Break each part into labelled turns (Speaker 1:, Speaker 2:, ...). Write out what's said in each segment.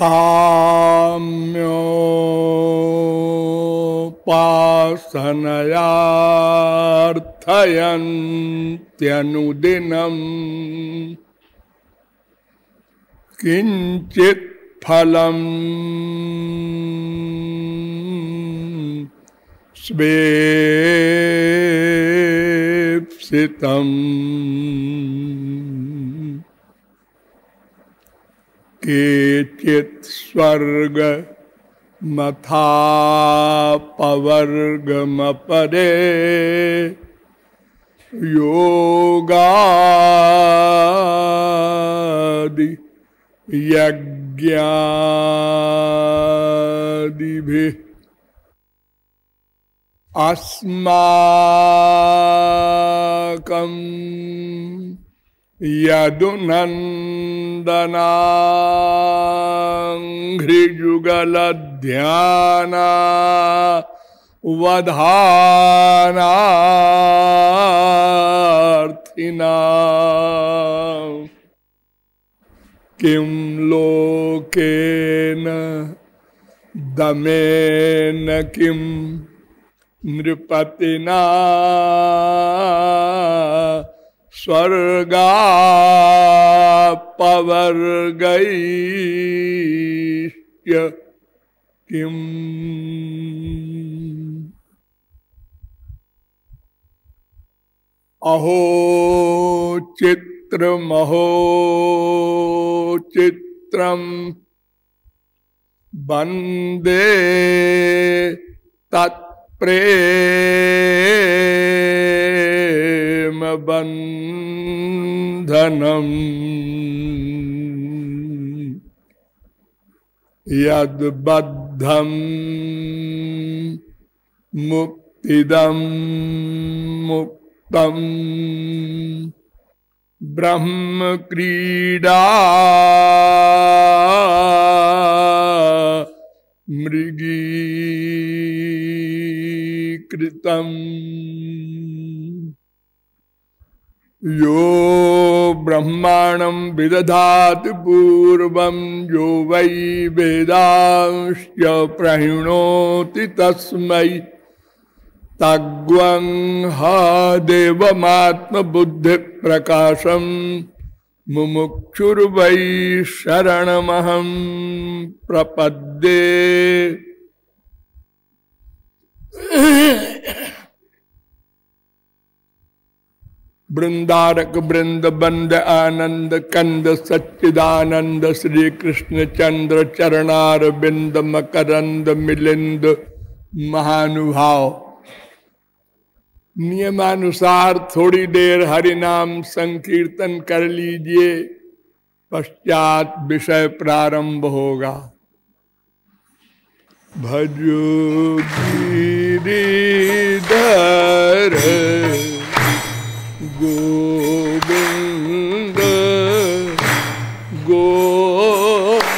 Speaker 1: काम्योपासनयार्थयन्त्यनुदिनं किंचित् फलं स्वेप्सितम् केचित् स्वर्ग मथापवर्गमपरे योगादि यज्ञादिभिः अस्माकं यदुनन्दनाघ्रिजुगलध्याना वधानार्थिना किं लोकेन दमेन किं नृपतिना स्वर्गापवर्गैश्च किम् अहो चित्रमहो चित्रम् वन्दे तत्प्रेम बन्धनम् यद्बद्धं मुक्तिदं मुक्तं ब्रह्म क्रीडा मृगीकृतम् यो ब्रह्माणं विदधाति पूर्वं यो वै वेदांश्च प्रहिणोति तस्मै तग्वं हा देवमात्मबुद्धिप्रकाशं मुमुक्षुर्वै शरणमहं प्रपद्ये। वृंदारक वृंद बंद आनंद कंद सच्चिदानंद श्री कृष्ण चंद्र चरणार बिंद मकरंद मिलिंद महानुभाव। नियमानुसार थोड़ी देर हरिनाम संकीर्तन कर लीजिए, पश्चात विषय प्रारंभ होगा। भजो गिरिधर गोविंद गोपाला।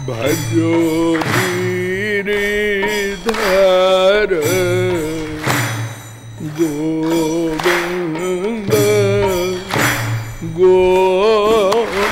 Speaker 1: भजो गिरिधर गोविंद गोपाला।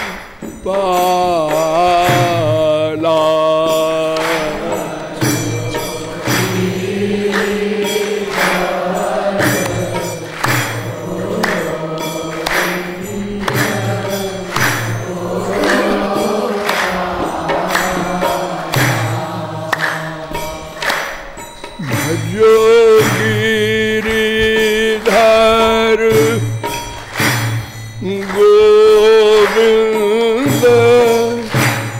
Speaker 1: भजो गिरिधर गोविंद गोपाला।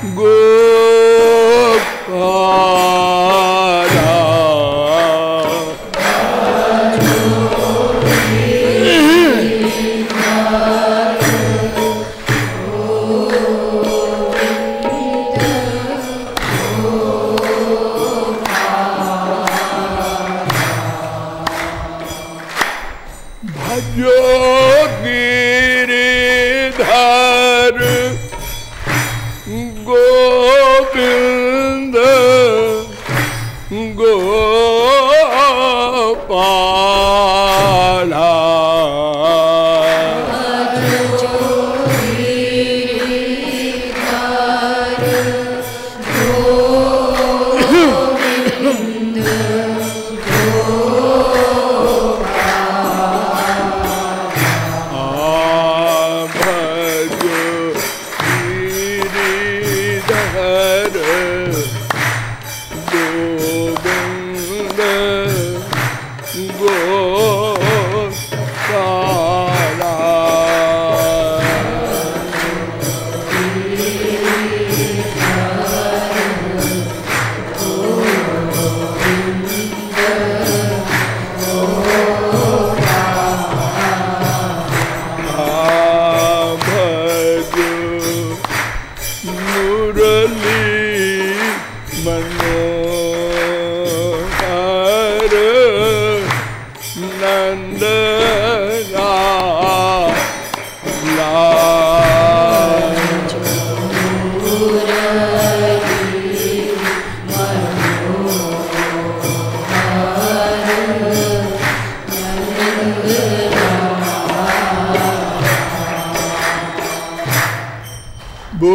Speaker 1: भजो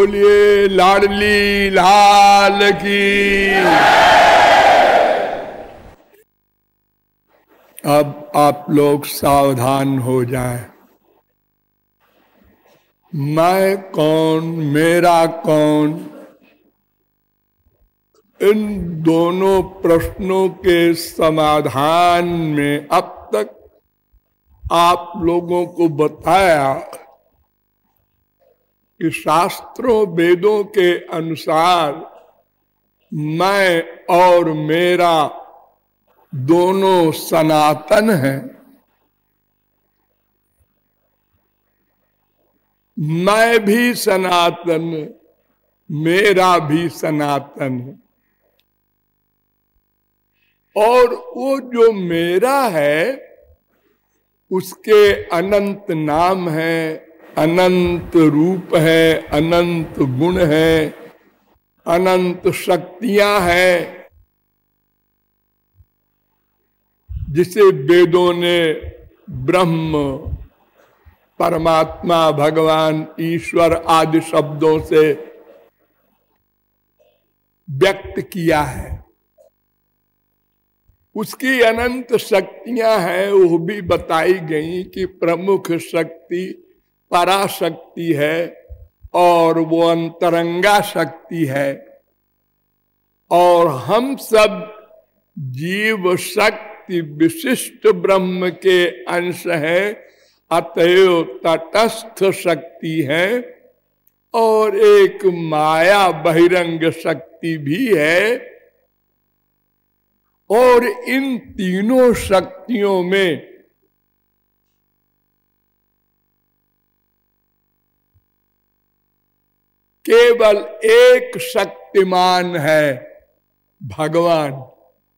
Speaker 1: बोलिए लाडली लाल की। अब आप लोग सावधान हो जाएं। मैं कौन, मेरा कौन, इन दोनों प्रश्नों के समाधान में अब तक आप लोगों को बताया कि शास्त्रों वेदों के अनुसार मैं और मेरा दोनों सनातन हैं। मैं भी सनातन, मेरा भी सनातन है। और वो जो मेरा है उसके अनंत नाम है, अनंत रूप है, अनंत गुण है, अनंत शक्तियां हैं, जिसे वेदों ने ब्रह्म, परमात्मा, भगवान, ईश्वर आदि शब्दों से व्यक्त किया है। उसकी अनंत शक्तियां हैं, वो भी बताई गई कि प्रमुख शक्ति पराशक्ति है और वो अंतरंगा शक्ति है। और हम सब जीव शक्ति विशिष्ट ब्रह्म के अंश हैं, अतएव तटस्थ शक्ति है। और एक माया बहिरंग शक्ति भी है। और इन तीनों शक्तियों में केवल एक शक्तिमान है, भगवान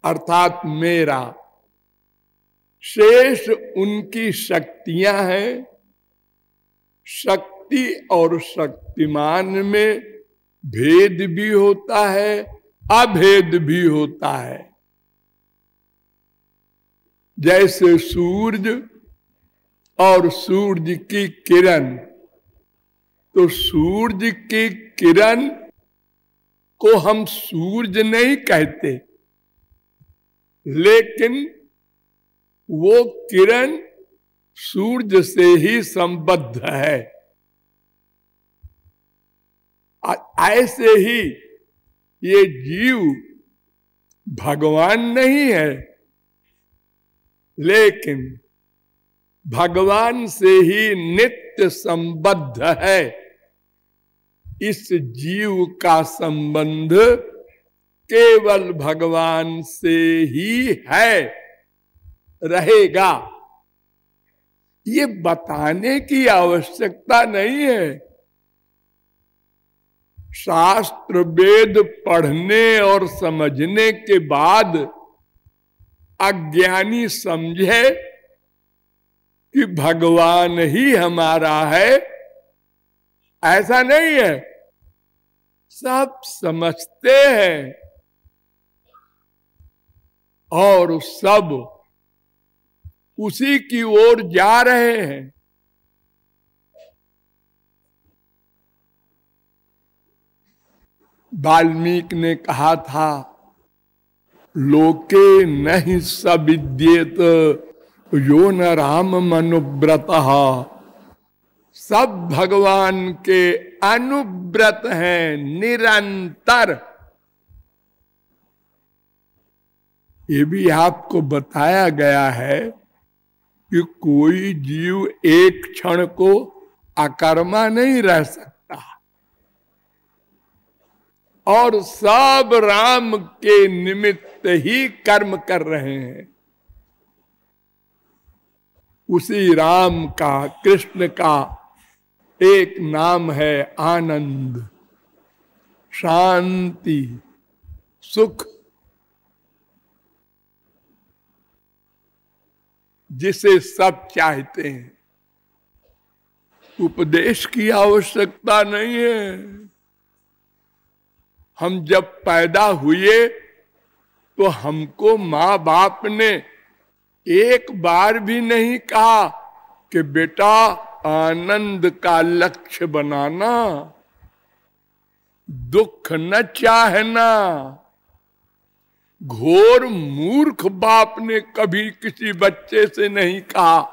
Speaker 1: अर्थात मेरा। शेष उनकी शक्तियां हैं। शक्ति और शक्तिमान में भेद भी होता है, अभेद भी होता है। जैसे सूरज और सूरज की किरण, तो सूरज की किरण को हम सूरज नहीं कहते, लेकिन वो किरण सूरज से ही संबद्ध है। ऐसे ही ये जीव भगवान नहीं है, लेकिन भगवान से ही नित्य संबद्ध है। इस जीव का संबंध केवल भगवान से ही है, रहेगा। ये बताने की आवश्यकता नहीं है। शास्त्र वेद पढ़ने और समझने के बाद अज्ञानी समझे कि भगवान ही हमारा है, ऐसा नहीं है। सब समझते हैं और सब उसी की ओर जा रहे हैं। वाल्मीकि ने कहा था, लोके नहीं सविद्येत यो न राम मनुव्रतः। सब भगवान के अनुव्रत हैं, निरंतर। ये भी आपको बताया गया है कि कोई जीव एक क्षण को अकर्मा नहीं रह सकता। और सब राम के निमित्त ही कर्म कर रहे हैं। उसी राम का, कृष्ण का एक नाम है आनंद, शांति, सुख, जिसे सब चाहते हैं। उपदेश की आवश्यकता नहीं है। हम जब पैदा हुए तो हमको माँ बाप ने एक बार भी नहीं कहा कि बेटा आनंद का लक्ष्य बनाना। दुख न चाहना। घोर मूर्ख बाप ने कभी किसी बच्चे से नहीं कहा,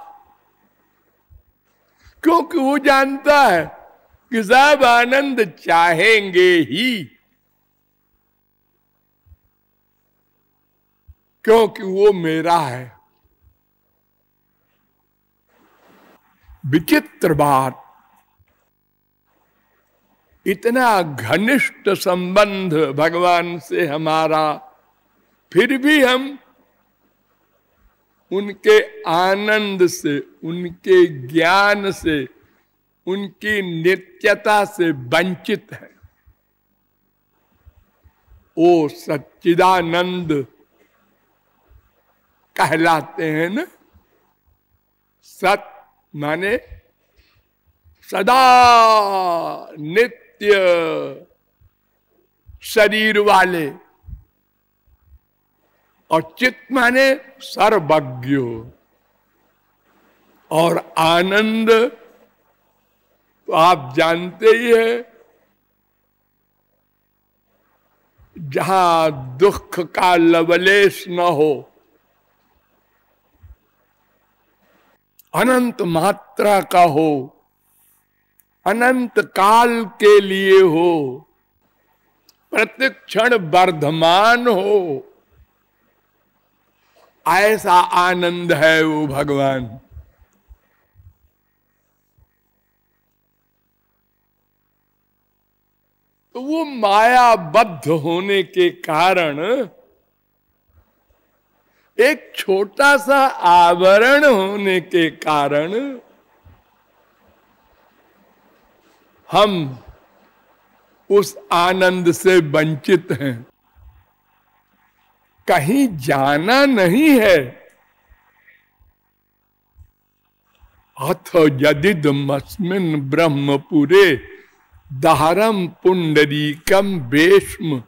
Speaker 1: क्योंकि वो जानता है कि सब आनंद चाहेंगे ही, क्योंकि वो मेरा है। विचित्र बात, इतना घनिष्ठ संबंध भगवान से हमारा, फिर भी हम उनके आनंद से, उनके ज्ञान से, उनकी नित्यता से वंचित है। वो सच्चिदानंद कहलाते हैं ना। सत माने सदा नित्य शरीर वाले, और चित्त माने सर्वज्ञ, और आनंद तो आप जानते ही है, जहां दुख का लवलेश न हो, अनंत मात्रा का हो, अनंत काल के लिए हो, प्रतिक्षण वर्धमान हो, ऐसा आनंद है वो भगवान। तो वो मायाबद्ध होने के कारण, एक छोटा सा आवरण होने के कारण, हम उस आनंद से वंचित हैं। कहीं जाना नहीं है। अथ यदिदमस्मिन् ब्रह्मपुरे दारम पुंडरीकम वेश्म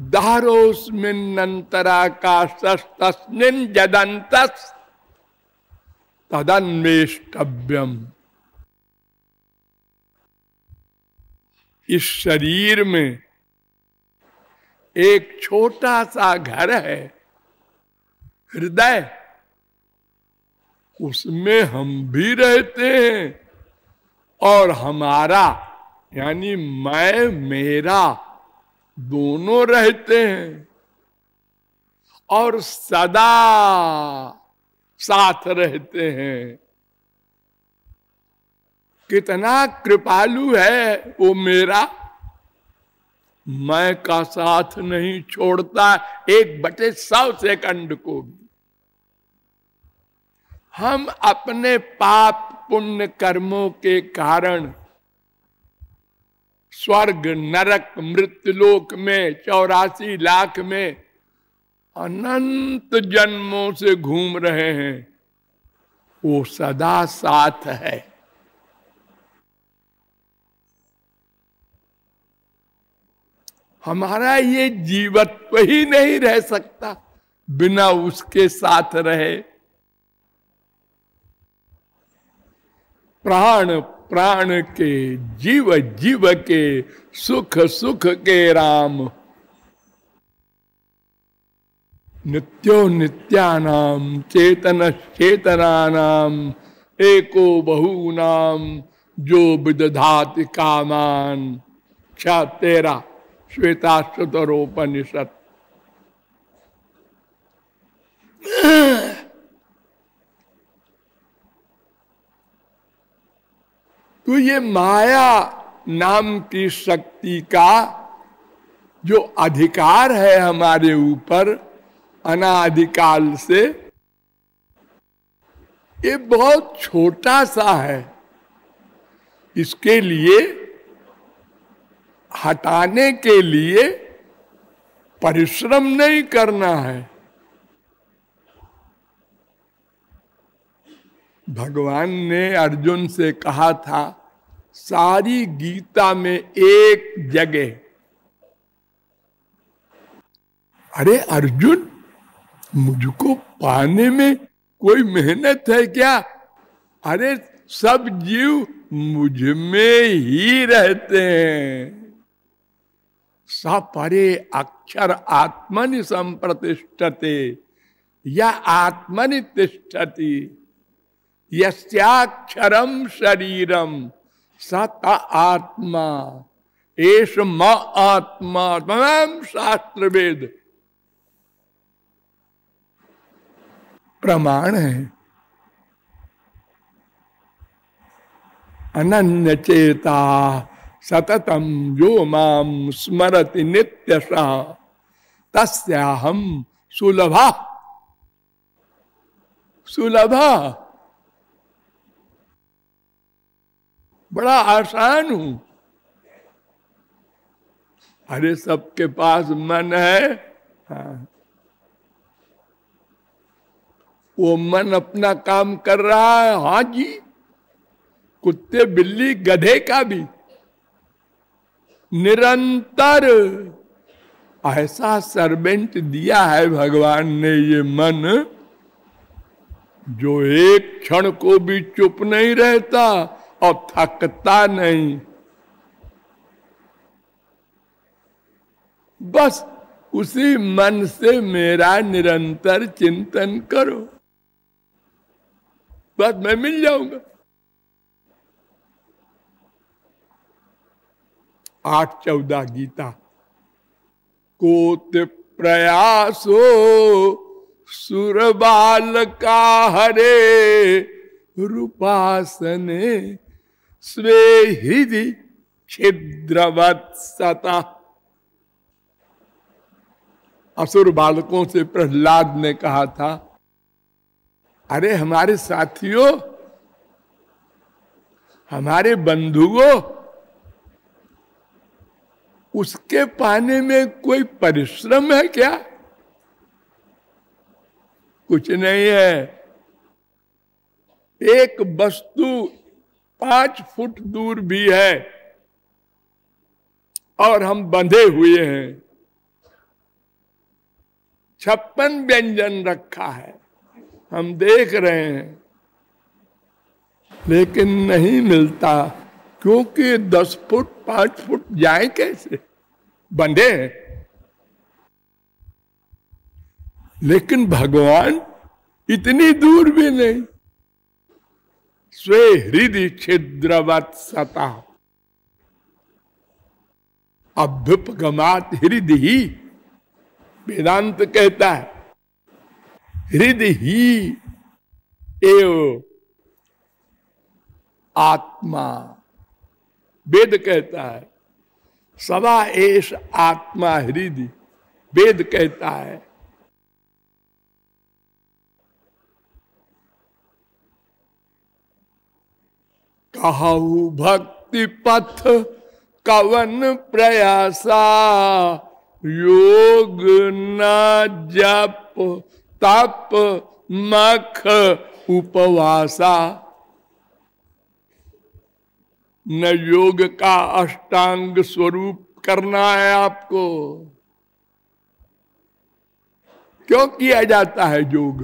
Speaker 1: दारोस्मिन्नन्तराकाशस्तस्मिन् यदन्तस् तदन्वेष्टव्यम। इस शरीर में एक छोटा सा घर है, हृदय, उसमें हम भी रहते हैं, और हमारा यानी मैं मेरा दोनों रहते हैं, और सदा साथ रहते हैं। कितना कृपालु है वो मेरा, मैं का साथ नहीं छोड़ता 1/100 सेकंड को भी। हम अपने पाप पुण्य कर्मों के कारण स्वर्ग नरक मृत्युलोक में 84 लाख में अनंत जन्मों से घूम रहे हैं। वो सदा साथ है। हमारा ये जीवत्व ही नहीं रह सकता बिना उसके साथ रहे। प्राण प्राण के, जीव जीव के, सुख सुख के राम। नित्यो नित्यानाम चेतन चेतनानाम एको बहूनाम जो विदधाति कामान। 6:13 श्वेताश्वतरोपनिषद। तो ये माया नाम की शक्ति का जो अधिकार है हमारे ऊपर अनादिकाल से, ये बहुत छोटा सा है। इसके लिए हटाने के लिए परिश्रम नहीं करना है। भगवान ने अर्जुन से कहा था, सारी गीता में एक जगह, अरे अर्जुन, मुझको पाने में कोई मेहनत है क्या? अरे सब जीव मुझ में ही रहते हैं। स परे अक्षर आत्मनि संप्रतिष्ठते या आत्मनि तिष्ठति यस्याक्षरम शरीरम सत आत्मा एष म आत्मा तमाम शास्त्र वेद प्रमाण है। अनन्य चेता सततम जो माम स्मरति नित्यशः तस्याहम सुलभा सुलभा, बड़ा आसान हूं। अरे सबके पास मन है, हाँ। वो मन अपना काम कर रहा है, हाँ जी, कुत्ते बिल्ली गधे का भी निरंतर ऐसा सर्वेंट दिया है भगवान ने ये मन, जो एक क्षण को भी चुप नहीं रहता और थकता नहीं। बस उसी मन से मेरा निरंतर चिंतन करो, बस मैं मिल जाऊंगा। 8:14 गीता। कोति प्रयासो सुरबाल का हरे रूपासने स्वे हृदि छिद्रवत् सता। असुर बालकों से प्रहलाद ने कहा था, अरे हमारे साथियों, हमारे बंधुओं, उसके पाने में कोई परिश्रम है क्या? कुछ नहीं है। एक वस्तु 5 फुट दूर भी है और हम बंधे हुए हैं। 56 व्यंजन रखा है, हम देख रहे हैं, लेकिन नहीं मिलता, क्योंकि 10 फुट 5 फुट जाए कैसे, बंधे हैं। लेकिन भगवान इतनी दूर भी नहीं। स्वे हृदय छिद्रवत् सता अभ्युपगमात् हृदय ही, वेदांत कहता है हृदय ही एव आत्मा। वेद कहता है सवा एष आत्मा हृदय। वेद कहता है कहु भक्ति पथ कवन प्रयासा योग न जप तप मख उपवासा। न योग का अष्टांग स्वरूप करना है आपको। क्यों किया जाता है योग?